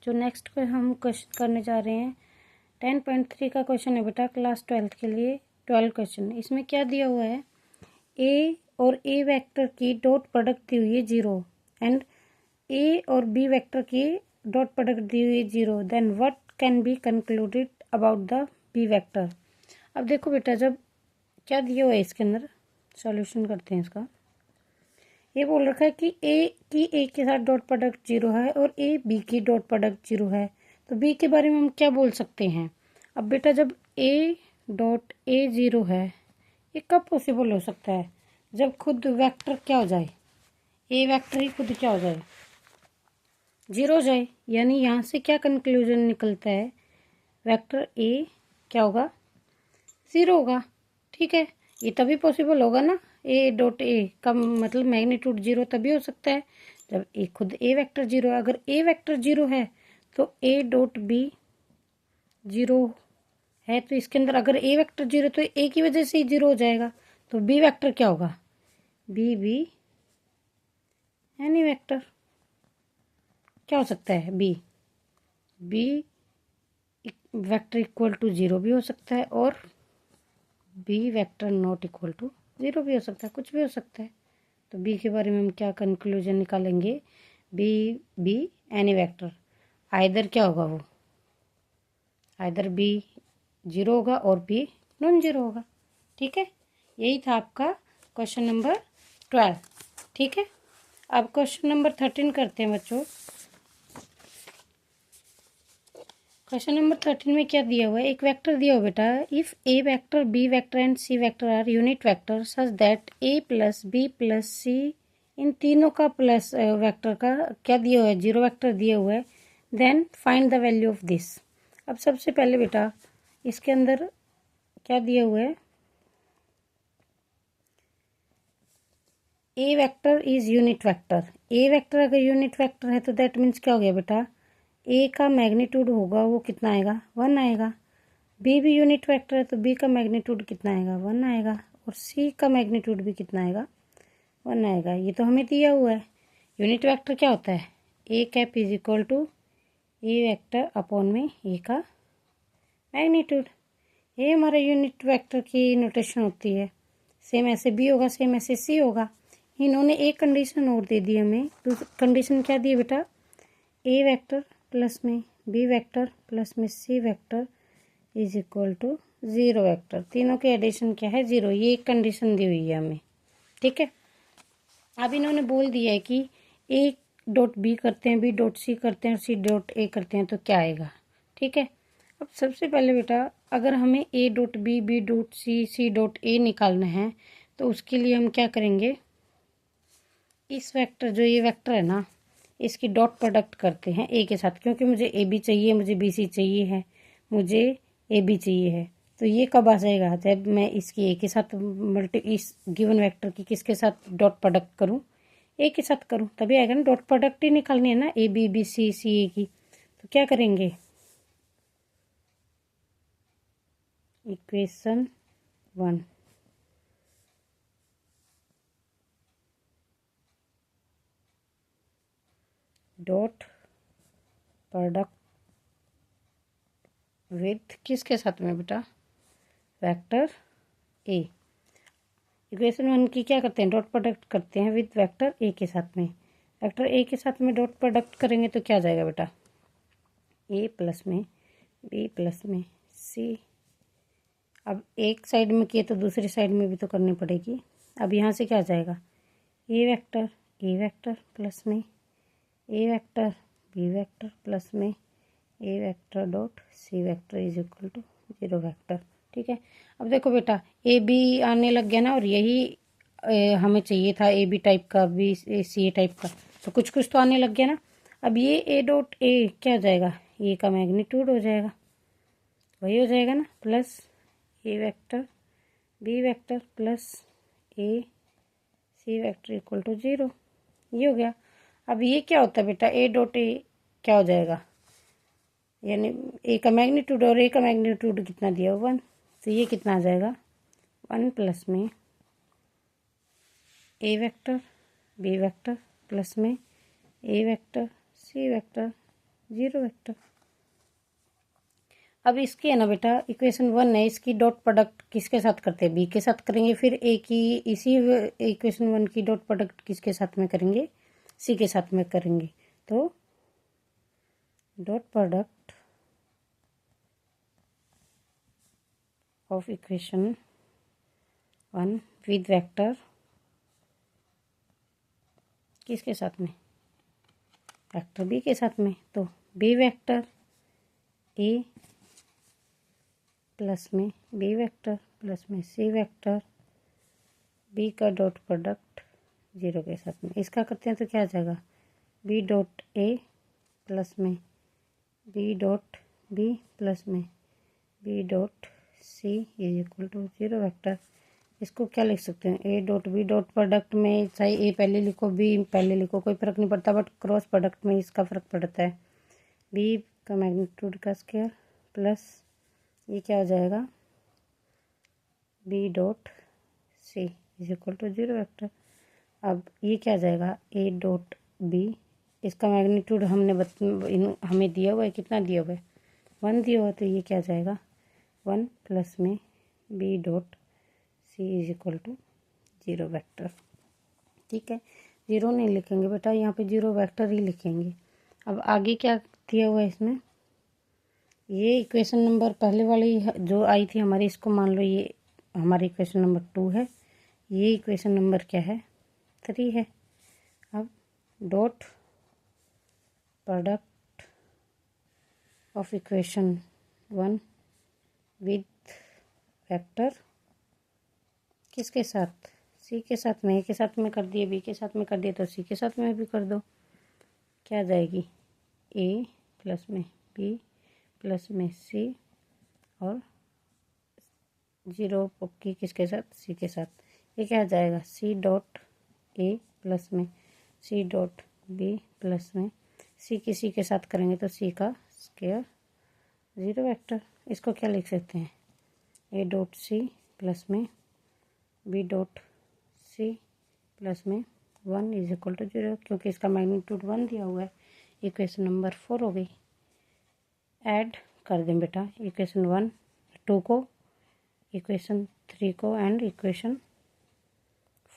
जो नेक्स्ट को हम क्वेश्चन करने जा रहे हैं 10.3 का क्वेश्चन है बेटा, क्लास 12 के लिए 12 क्वेश्चन। इसमें क्या दिया हुआ है, ए और ए वेक्टर की डॉट प्रोडक्ट दी हुई है 0 एंड ए और बी वेक्टर की डॉट प्रोडक्ट दी हुई है 0, then what can be concluded about the B vector. अब देखो बेटा, जब क्या दिया हुआ है इसके अंदर, सॉल्यूशन करते हैं इसका। ये बोल रखा है कि ए के साथ डॉट प्रोडक्ट 0 है और ए बी की डॉट प्रोडक्ट 0 है, तो बी के बारे में हम क्या बोल सकते हैं। अब बेटा, जब ए डॉट ए 0 है, ये कब पॉसिबल हो सकता है, जब खुद वेक्टर क्या हो जाए, ए वेक्टर ही खुद क्या हो जाए, 0 हो जाए। यानी यहाँ से क्या कंक्लूजन निकलता है, वेक्टर ए क्या होगा, 0 होगा। ठीक है, ये तभी पॉसिबल होगा ना, ए डॉट ए का मतलब मैग्नीट्यूड 0 तभी हो सकता है जब ए खुद ए वेक्टर 0 है। अगर ए वेक्टर 0 है तो ए डॉट बी 0 है, तो इसके अंदर अगर ए वेक्टर 0 तो ए की वजह से ही 0 हो जाएगा, तो बी वेक्टर क्या होगा, बी एनी वेक्टर क्या हो सकता है, बी वेक्टर इक्वल टू 0 भी हो सकता है और B vector not equal to 0 भी हो सकता है, कुछ भी हो सकता है। तो बी के बारे में हम क्या कंक्लूजन निकालेंगे, बी एनी वेक्टर, आइदर क्या होगा वो, आइदर बी 0 होगा और बी नॉन 0 होगा। ठीक है, यही था आपका क्वेश्चन नंबर 12। ठीक है, अब क्वेश्चन नंबर 13 करते हैं बच्चों। क्वेश्चन नंबर 13 में क्या दिया हुआ है, एक वेक्टर दिया हुआ बेटा, if A vector B vector and C vector are unit vector such that A plus B plus C, इन तीनों का प्लस वेक्टर का क्या दिया हुआ है, 0 वेक्टर दिया हुआ है, then find the value of this. अब सबसे पहले बेटा इसके अंदर क्या दिया हुआ है, A vector is unit vector. A vector अगर यूनिट वेक्टर है तो दैट मीन्स क्या हो गया बेटा, ए का मैग्नीट्यूड होगा वो कितना आएगा, 1 आएगा। बी भी यूनिट वेक्टर है तो बी का मैग्नीट्यूड कितना आएगा, 1 आएगा। और सी का मैग्नीट्यूड भी कितना आएगा, 1 आएगा। ये तो हमें दिया हुआ है। यूनिट वेक्टर क्या होता है, A cap is equal to A vector upon में ए का मैग्नीट्यूड। ये हमारा यूनिट वेक्टर की नोटेशन होती है। सेम ऐसे बी होगा, सेम ऐसे सी होगा। इन्होंने एक कंडीशन और दे दी हमें। कंडीशन क्या दी बेटा, ए वेक्टर प्लस में बी वेक्टर प्लस में C vector is equal to 0 vector. तीनों के एडिशन क्या है, 0। ये एक कंडीशन दी हुई है हमें। ठीक है, अब इन्होंने बोल दिया है कि ए डॉट बी करते हैं, बी डॉट सी करते हैं और सी डॉट ए करते हैं तो क्या आएगा। ठीक है, अब सबसे पहले बेटा अगर हमें A dot B, B dot C, C dot A निकालना है तो उसके लिए हम क्या करेंगे, इस वेक्टर जो ये वेक्टर है ना, इसकी डॉट प्रोडक्ट करते हैं ए के साथ, क्योंकि मुझे ए बी चाहिए, मुझे बी सी चाहिए है, मुझे ए बी चाहिए है। तो ये कब आ जाएगा, जब मैं इसकी ए के साथ इस गिवन वेक्टर की किसके साथ डॉट प्रोडक्ट करूं, ए के साथ करूं, तभी आएगा ना। डॉट प्रोडक्ट ही निकालनी है ना, ए बी बी सी सी ए की। तो क्या करेंगे, इक्वेशन 1 डॉट प्रोडक्ट विथ किसके साथ में बेटा, वेक्टर ए। इक्वेशन 1 की क्या करते हैं, डॉट प्रोडक्ट करते हैं विद वेक्टर ए के साथ में। वेक्टर ए के साथ में डॉट प्रोडक्ट करेंगे तो क्या जाएगा बेटा, ए प्लस में बी प्लस में सी। अब एक साइड में किए तो दूसरी साइड में भी तो करनी पड़ेगी। अब यहाँ से क्या जाएगा, ए वेक्टर प्लस में A vector B vector plus में A vector dot C vector is equal to 0 vector. ठीक है, अब देखो बेटा ए बी आने लग गया ना, और यही हमें चाहिए था, ए बी टाइप का, बी सी ए टाइप का, तो कुछ कुछ तो आने लग गया ना। अब ये ए डॉट ए क्या हो जाएगा, ए का मैग्नीट्यूड हो जाएगा, वही हो जाएगा ना, plus A vector B vector plus A C vector equal to 0। ये हो गया। अब ये क्या होता है बेटा, ए डॉट ए क्या हो जाएगा, यानी ए का मैग्नीट्यूड, और ए का मैग्नीट्यूड कितना दिया, 1। तो ये कितना आ जाएगा, 1 प्लस में A vector B vector plus में A vector C vector 0 vector. अब इसकी है ना बेटा इक्वेशन 1 है, इसकी डॉट प्रोडक्ट किसके साथ करते हैं, बी के साथ करेंगे। फिर ए की इसी इक्वेशन 1 की डॉट प्रोडक्ट किसके साथ में करेंगे, सी के साथ में करेंगे। तो dot product of equation 1 with vector किसके साथ में, वेक्टर बी के साथ में। तो बी वेक्टर ए प्लस में बी वेक्टर प्लस में सी वेक्टर, बी का डॉट प्रोडक्ट 0 के साथ में। इसका करते हैं तो क्या आ जाएगा, बी डॉट ए प्लस में बी डॉट बी प्लस में B dot C is equal to 0 vector. इसको क्या लिख सकते हैं, A dot B dot product में चाहे ए पहले लिखो बी पहले लिखो कोई फ़र्क नहीं पड़ता, बट क्रॉस प्रोडक्ट में इसका फ़र्क पड़ता है। बी का मैग्नीट्यूड का स्क्वायर प्लस ये क्या हो जाएगा, B dot C is equal to 0 vector. अब ये क्या आ जाएगा, ए डॉट बी, इसका मैग्नीट्यूड हमें दिया हुआ है, कितना दिया हुआ है 1 दिया हुआ है, तो ये क्या आ जाएगा 1 प्लस में B dot C is equal to 0 vector. ठीक है, 0 नहीं लिखेंगे बेटा, यहाँ पे 0 वेक्टर ही लिखेंगे। अब आगे क्या दिया हुआ है इसमें, ये इक्वेशन नंबर पहले वाली जो आई थी हमारी, इसको मान लो ये हमारी इक्वेशन नंबर 2 है, ये इक्वेशन नंबर क्या है 3 है। अब dot product of equation 1 with vector किसके साथ, सी के साथ में। ए के साथ में कर दिए, बी के साथ में कर दिए, तो सी के साथ में भी कर दो। क्या आ जाएगी, ए प्लस में बी प्लस में सी और 0 पक्की किसके साथ, सी के साथ। ये क्या आ जाएगा, सी डॉट ए प्लस में सी डॉट बी प्लस में सी किसी के साथ करेंगे तो सी का स्क्वायर 0 वेक्टर। इसको क्या लिख सकते हैं, ए डॉट सी प्लस में बी डॉट सी प्लस में 1 इज इक्वल टू 0, क्योंकि इसका मैग्नीट्यूड 1 दिया हुआ है। इक्वेशन नंबर 4 हो गई। ऐड कर दें बेटा इक्वेशन 1 2 को, इक्वेशन 3 को एंड इक्वेशन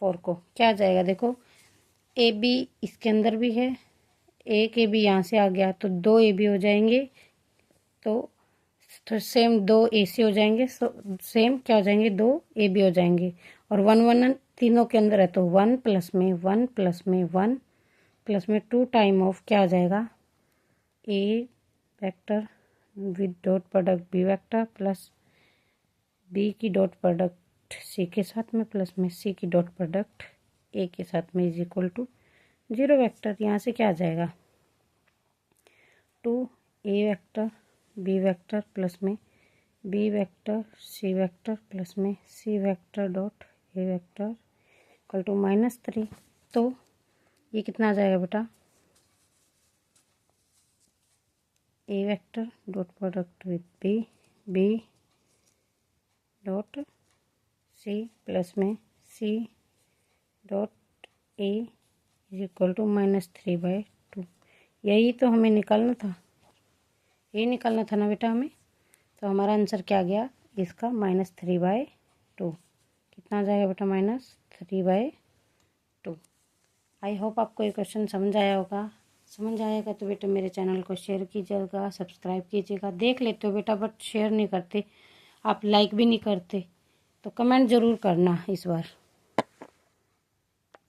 4 को। क्या आ जाएगा, देखो ए बी इसके अंदर भी है, एक ए बी यहाँ से आ गया तो 2 ए बी हो जाएंगे, तो सेम 2 ए सी हो जाएंगे, सेम क्या हो जाएंगे 2 ए बी हो जाएंगे। और 1 1 तीनों के अंदर है, तो 1 प्लस में 1 प्लस में 1 प्लस में 2 टाइम ऑफ क्या आ जाएगा, A vector with dot product B vector plus B की डॉट प्रोडक्ट सी के साथ में प्लस में सी की डॉट प्रोडक्ट ए के साथ में इज इक्वल टू 0 वेक्टर। यहाँ से क्या आ जाएगा, 2 A vector B vector plus में B vector C vector plus में C vector dot A vector equal to -3। तो ये कितना आ जाएगा बेटा, A vector dot product with B dot C plus में C dot A is equal to -3/2। यही तो हमें निकालना था, यही निकालना था ना बेटा हमें। तो हमारा आंसर क्या आ गया इसका, -3/2। कितना आ जाएगा बेटा, -3/2। आई होप आपको ये क्वेश्चन समझ आया होगा। समझ आएगा तो बेटा मेरे चैनल को शेयर कीजिएगा, सब्सक्राइब कीजिएगा। देख लेते हो बेटा बट शेयर नहीं करते, आप लाइक भी नहीं करते, तो कमेंट ज़रूर करना इस बार।